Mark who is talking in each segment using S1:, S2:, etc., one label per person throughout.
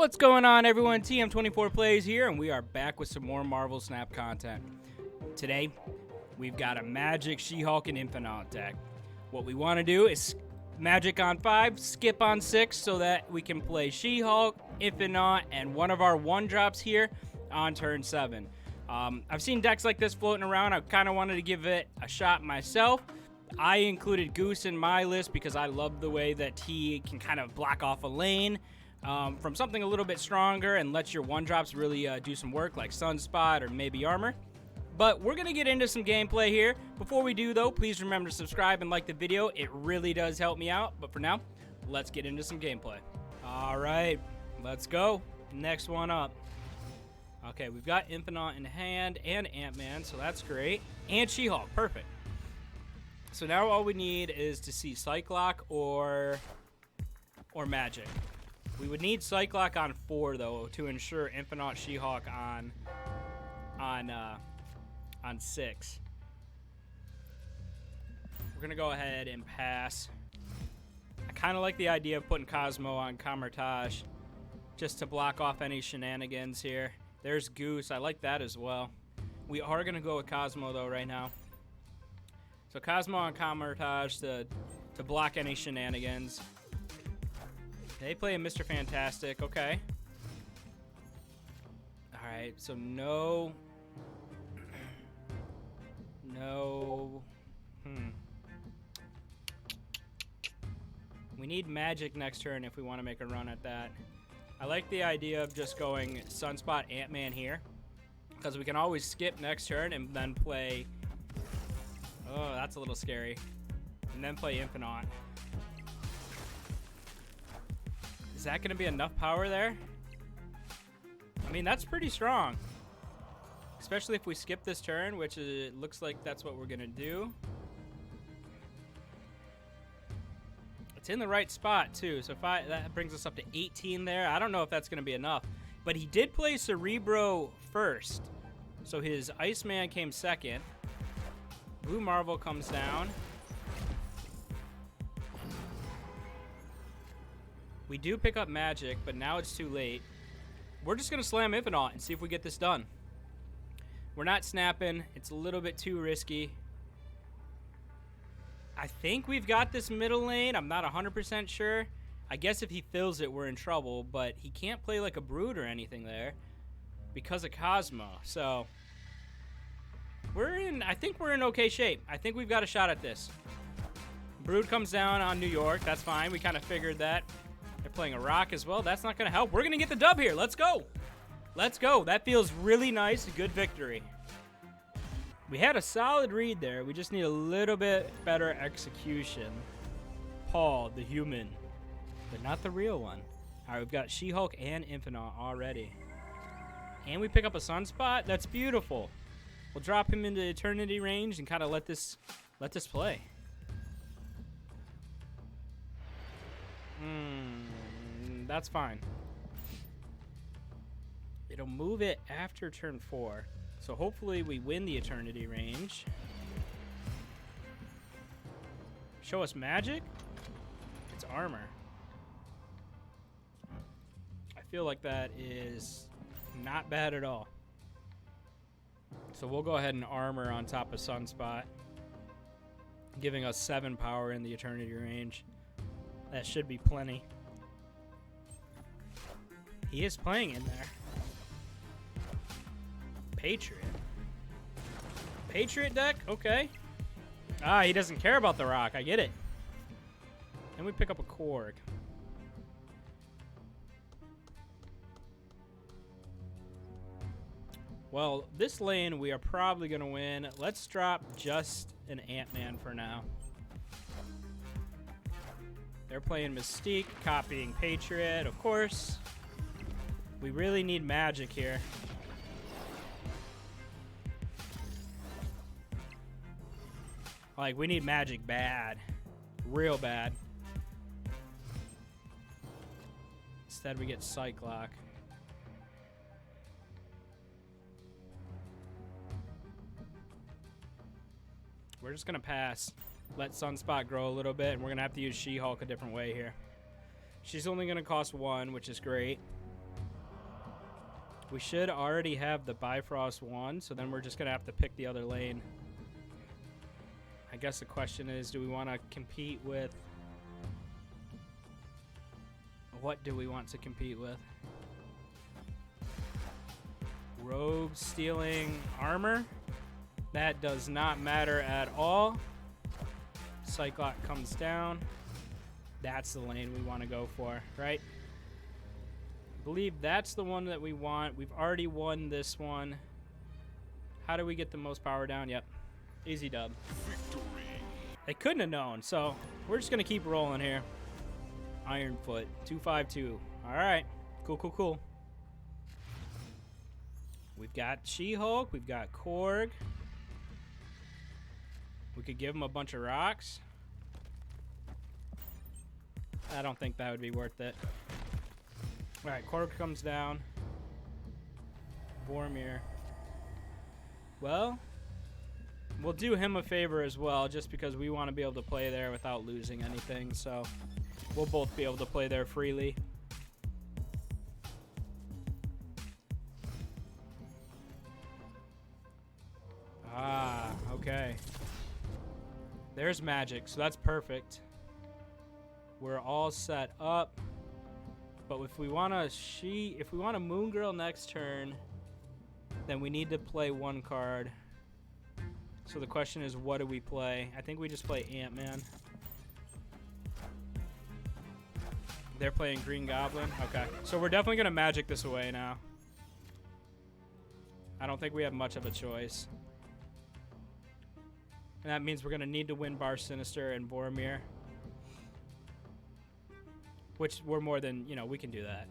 S1: What's going on, everyone? TM24 Plays here, and we are back with some more Marvel Snap content. Today, we've got a Magic, She-Hulk, and Infinault deck. What we want to do is Magic on 5, skip on 6, so that we can play She-Hulk, Infinault, and one of our 1-drops here on turn 7. I've seen decks like this floating around. I kind of wanted to give it a shot myself. I included Goose in my list because I love the way that he can kind of block off a lane from something a little bit stronger and let your 1-drops really do some work, like Sunspot or maybe Armor. But we're going to get into some gameplay here. Before we do, though, please remember to subscribe and like the video. It really does help me out. But for now, let's get into some gameplay. All right, let's go. Next one up. Okay, we've got Infinault in hand and Ant-Man, so that's great. And She-Hulk, perfect. So now all we need is to see Cyclock or Magic. We would need Cyclock on 4, though, to ensure Infinault She-Hulk on 6. We're going to go ahead and pass. I kind of like the idea of putting Cosmo on Camertage just to block off any shenanigans here. There's Goose. I like that as well. We are going to go with Cosmo, though, right now. So Cosmo on Camertage to block any shenanigans. They play a Mr. Fantastic. Okay. All right. So no. We need Magic next turn if we want to make a run at that. I like the idea of just going Sunspot Ant-Man here, because we can always skip next turn and then play. Oh, that's a little scary. And then play Infinault. Is that going to be enough power there? I mean, that's pretty strong. Especially if we skip this turn, which it looks like that's what we're going to do. It's in the right spot, too. So that brings us up to 18 there. I don't know if that's going to be enough. But he did play Cerebro first. So his Iceman came second. Blue Marvel comes down. We do pick up Magic, but now it's too late. We're just going to slam Infinault and see if we get this done. We're not snapping. It's a little bit too risky. I think we've got this middle lane. I'm not 100% sure. I guess if he fills it, we're in trouble, but he can't play like a Brood or anything there because of Cosmo. So I think we're in okay shape. I think we've got a shot at this. Brood comes down on New York. That's fine. We kind of figured that. They're playing a rock as well. That's not going to help. We're going to get the dub here. Let's go. Let's go. That feels really nice. Good victory. We had a solid read there. We just need a little bit better execution. Paul, the human, but not the real one. All right, we've got She-Hulk and Infinault already. And we pick up a Sunspot. That's beautiful. We'll drop him into Eternity range and kind of let this play. That's fine. It'll move it after turn 4. So hopefully we win the Eternity range. Show us Magic? It's Armor. I feel like that is not bad at all. So we'll go ahead and Armor on top of Sunspot, giving us 7 power in the Eternity range. That should be plenty. He is playing in there. Patriot. Patriot deck? Okay. Ah, he doesn't care about the rock. I get it. And we pick up a Korg. Well, this lane we are probably going to win. Let's drop just an Ant-Man for now. They're playing Mystique, copying Patriot, of course. We really need Magic here. Like, we need Magic bad. Real bad. Instead, we get Cyclock. We're just going to pass. Let Sunspot grow a little bit, and we're going to have to use She-Hulk a different way here. She's only going to cost 1, which is great. We should already have the Bifrost one, so then we're just going to have to pick the other lane. I guess the question is, do we want to compete with... What do we want to compete with? Rogue stealing armor? That does not matter at all. Cyclops comes down. That's the lane we want to go for, right? I believe that's the one that we want. We've already won this one. How do we get the most power down? Yep. Easy dub. Victory. They couldn't have known, so we're just going to keep rolling here. Ironfoot, 252. All right. Cool, cool, cool. We've got She-Hulk. We've got Korg. We could give him a bunch of rocks. I don't think that would be worth it. All right, Korg comes down. Boromir. Well, we'll do him a favor as well, just because we want to be able to play there without losing anything. So we'll both be able to play there freely. Ah, okay. There's magic, so that's perfect. We're all set up. But if we want a Moon Girl next turn, then we need to play one card. So the question is, what do we play? I think we just play Ant-Man. They're playing Green Goblin. Okay. So we're definitely going to magic this away now. I don't think we have much of a choice. And that means we're going to need to win bar Sinister and Boromir. Which we're more than, we can do that.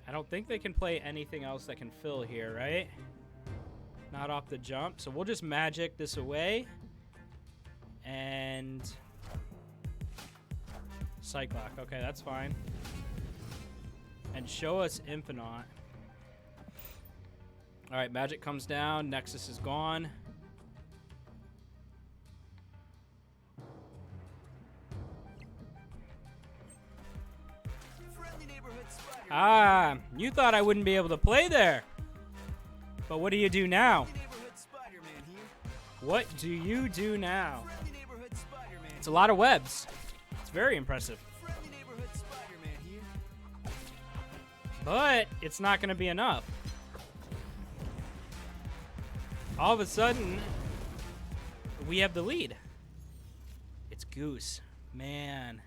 S1: I don't think they can play anything else that can fill here, right? Not off the jump. So we'll just magic this away. And... Cyclops. Okay, that's fine. And show us Infinault. Alright, magic comes down. Nexus is gone. Ah, you thought I wouldn't be able to play there. But what do you do now? What do you do now? It's a lot of webs. It's very impressive. But it's not going to be enough. All of a sudden, we have the lead. It's Goose. Man.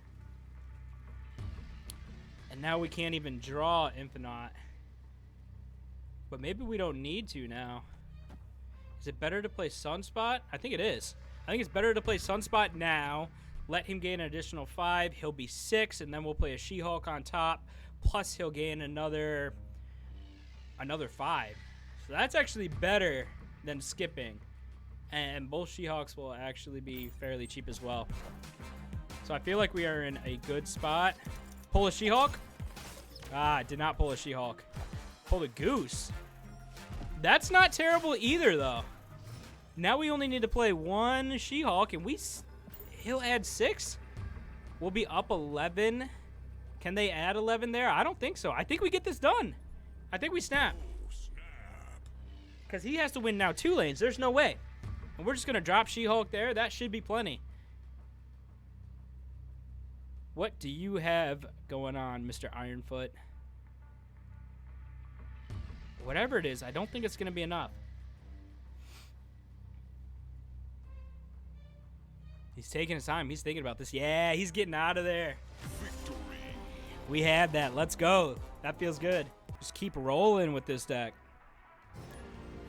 S1: And now we can't even draw Infinault. But maybe we don't need to now. Is it better to play Sunspot? I think it is. I think it's better to play Sunspot now. Let him gain an additional 5. He'll be 6, and then we'll play a She-Hulk on top. Plus, he'll gain another 5. So that's actually better than skipping. And both She-Hulks will actually be fairly cheap as well. So I feel like we are in a good spot. Pull a She-Hulk? Ah, I did not pull a She-Hulk. Pulled a Goose. That's not terrible either, though. Now we only need to play one She-Hulk, and he'll add 6. We'll be up 11. Can they add 11 there? I don't think so. I think we get this done. I think we snap. Because he has to win now 2 lanes. There's no way. And we're just going to drop She-Hulk there. That should be plenty. What do you have going on, Mr. Ironfoot? Whatever it is, I don't think it's going to be enough. He's taking his time. He's thinking about this. Yeah, he's getting out of there. Victory. We had that. Let's go. That feels good. Just keep rolling with this deck.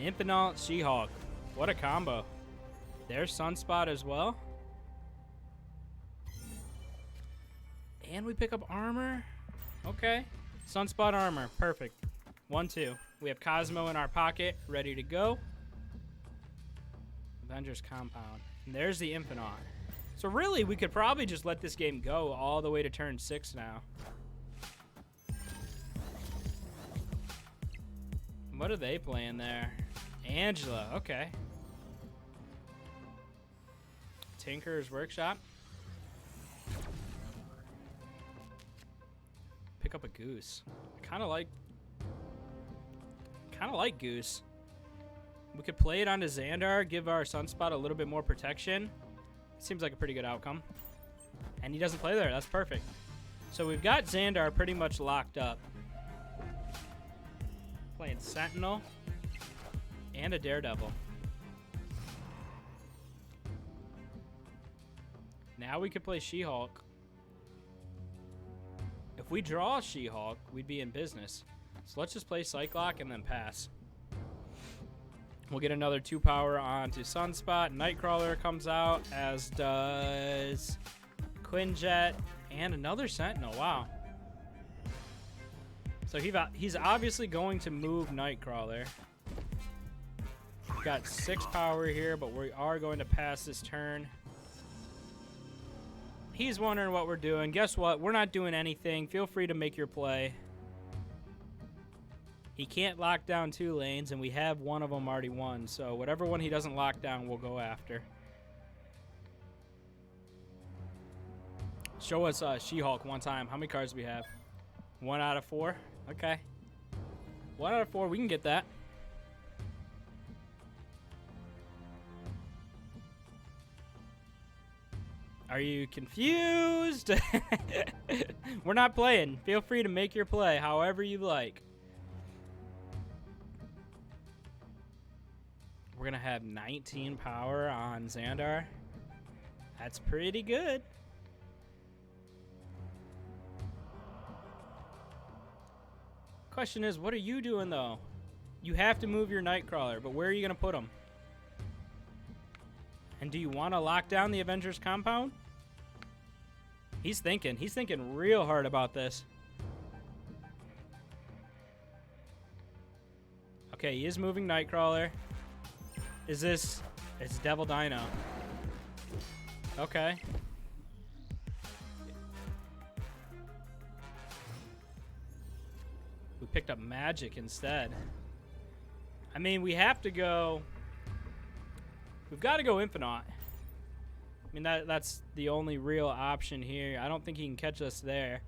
S1: Infinault, She-Hulk. What a combo. There's Sunspot as well. And we pick up armor. Okay. Sunspot armor. Perfect. 1-2. We have Cosmo in our pocket, ready to go. Avengers Compound. And there's the Infinaut. So really, we could probably just let this game go all the way to turn 6 now. What are they playing there? Angela. Okay. Tinker's Workshop. Pick up a Goose. I kind of like kind of like Goose. We could play it onto Xandar, give our Sunspot a little bit more protection. Seems like a pretty good outcome. And he doesn't play there. That's perfect. So we've got Xandar pretty much locked up. Playing Sentinel and a Daredevil. Now we could play She-Hulk. If we draw She-Hulk, we'd be in business. So let's just play Cyclock and then pass. We'll get another 2 power onto Sunspot. Nightcrawler comes out, as does Quinjet and another Sentinel. Wow. So he's obviously going to move Nightcrawler. We've got 6 power here, but we are going to pass this turn. He's wondering what we're doing. Guess what? We're not doing anything. Feel free to make your play. He can't lock down 2 lanes, and we have one of them already won. So whatever one he doesn't lock down, we'll go after. Show us She-Hulk one time. How many cards do we have? 1 out of 4? Okay. 1 out of 4. We can get that. Are you confused? We're not playing. Feel free to make your play however you like. We're going to have 19 power on Xandar. That's pretty good. Question is, what are you doing, though? You have to move your Nightcrawler, but where are you going to put him? And do you want to lock down the Avengers compound? He's thinking. He's thinking real hard about this. Okay, he is moving Nightcrawler. Is this... It's Devil Dino. Okay. We picked up Magic instead. I mean, we have to go... We've got to go Infinault. I mean, that's the only real option here. I don't think he can catch us there.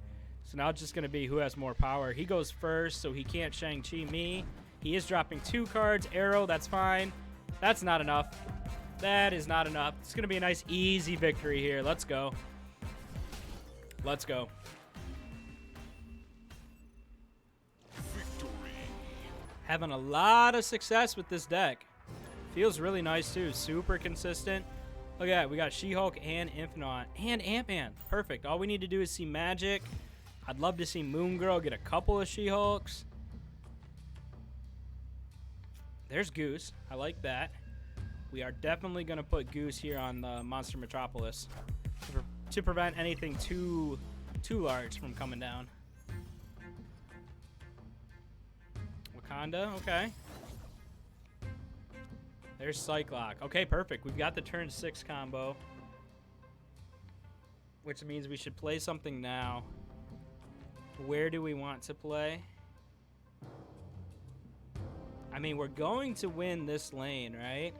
S1: So now it's just going to be who has more power. He goes first, so he can't Shang-Chi me. He is dropping 2 cards. Arrow, that's fine. That's not enough. That is not enough. It's going to be a nice, easy victory here. Let's go. Let's go. Victory. Having a lot of success with this deck. Feels really nice, too. Super consistent. Look at that. We got She-Hulk and Infinault and Ant-Man. Perfect. All we need to do is see Magic. I'd love to see Moon Girl get a couple of She-Hulks. There's Goose. I like that. We are definitely going to put Goose here on the Monster Metropolis to prevent anything too large from coming down. Wakanda. Okay. There's Cyclock. Okay, perfect. We've got the turn 6 combo, which means we should play something now. Where do we want to play? I mean, we're going to win this lane, right?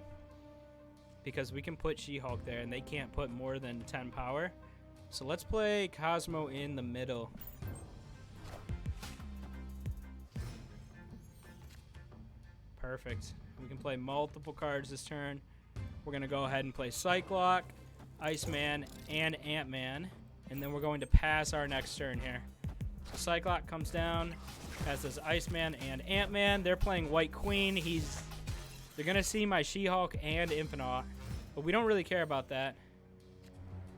S1: Because we can put She-Hulk there, and they can't put more than 10 power. So let's play Cosmo in the middle. Perfect. We can play multiple cards this turn. We're going to go ahead and play Cyclock, Iceman, and Ant-Man. And then we're going to pass our next turn here. So Cyclock comes down, as does Iceman and Ant-Man. They're playing White Queen. They're going to see my She-Hulk and Infinault. But we don't really care about that.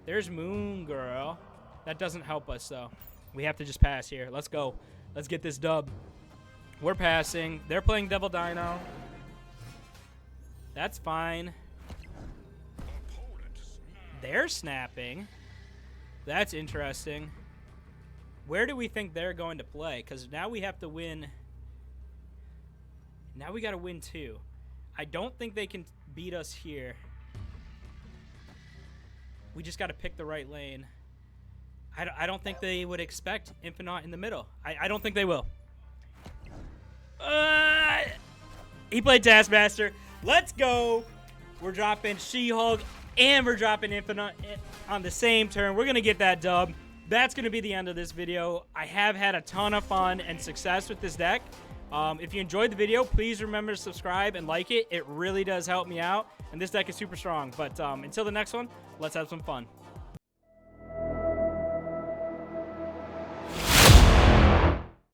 S1: There's Moon Girl. That doesn't help us, though. We have to just pass here. Let's go. Let's get this dub. We're passing. They're playing Devil Dino. That's fine. They're snapping. That's interesting. Where do we think they're going to play? Because now we have to win. Now we got to win 2. I don't think they can beat us here. We just got to pick the right lane. I don't think they would expect Infinault in the middle. I don't think they will. He played Taskmaster. Let's go. We're dropping She-Hulk and we're dropping Infinault on the same turn. We're going to get that dub. That's going to be the end of this video. I have had a ton of fun and success with this deck. If you enjoyed the video, please remember to subscribe and like it. It really does help me out. And this deck is super strong. But until the next one, let's have some fun.